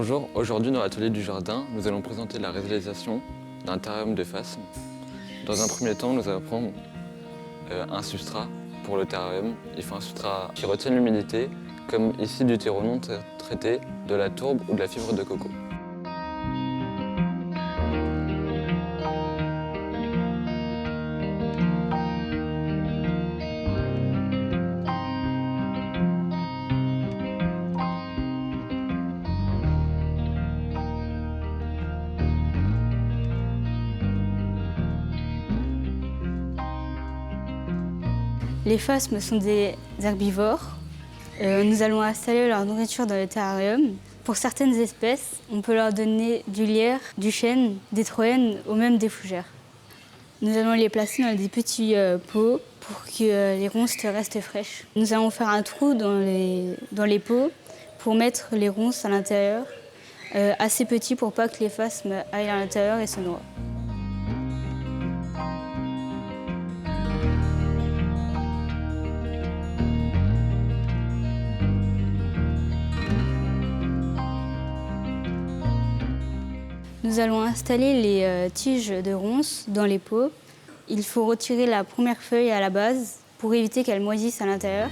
Bonjour, aujourd'hui dans l'atelier du jardin, nous allons présenter la réalisation d'un terrarium de phasmes. Dans un premier temps, nous allons prendre un substrat pour le terrarium. Il faut un substrat qui retienne l'humidité, comme ici du terreau non traité, de la tourbe ou de la fibre de coco. Les phasmes sont des herbivores. Nous allons installer leur nourriture dans le terrarium. Pour certaines espèces, on peut leur donner du lierre, du chêne, des troènes ou même des fougères. Nous allons les placer dans des petits pots pour que les ronces restent fraîches. Nous allons faire un trou dans les pots pour mettre les ronces à l'intérieur, assez petit pour pas que les phasmes aillent à l'intérieur et se noient. Nous allons installer les tiges de ronces dans les pots. Il faut retirer la première feuille à la base pour éviter qu'elle moisisse à l'intérieur.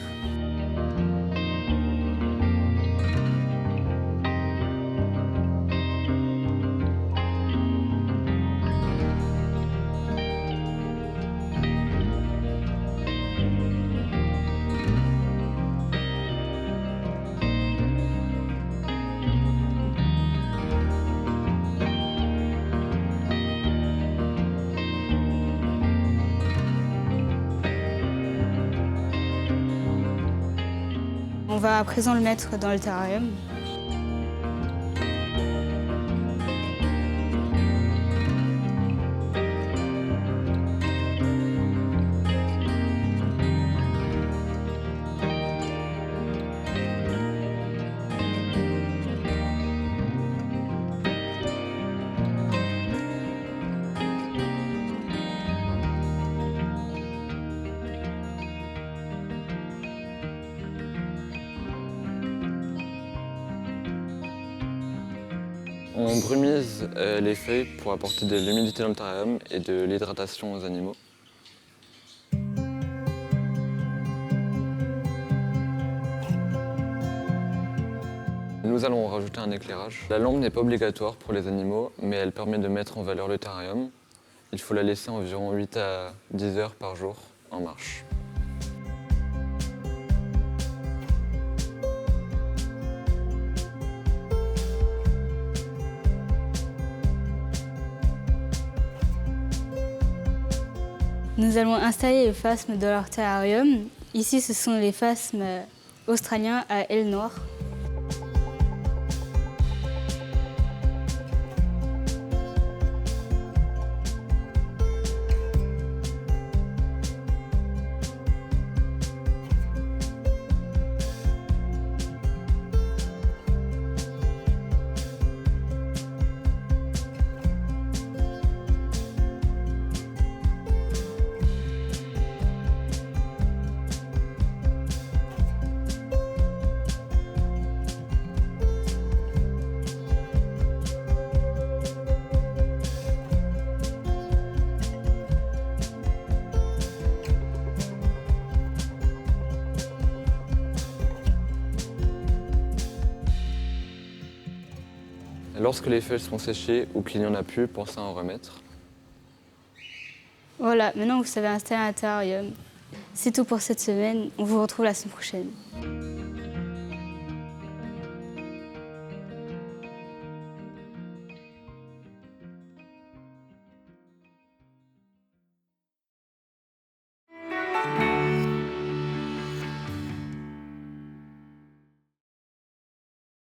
On va à présent le mettre dans le terrarium. On brumise les feuilles pour apporter de l'humidité dans le terrarium et de l'hydratation aux animaux. Nous allons rajouter un éclairage. La lampe n'est pas obligatoire pour les animaux, mais elle permet de mettre en valeur le terrarium. Il faut la laisser environ 8 à 10 heures par jour en marche. Nous allons installer les phasmes dans leur terrarium. Ici, ce sont les phasmes australiens à ailes noires. Lorsque les feuilles sont séchées ou qu'il n'y en a plus, pensez à en remettre. Voilà, maintenant vous savez installer un terrarium. C'est tout pour cette semaine. On vous retrouve la semaine prochaine.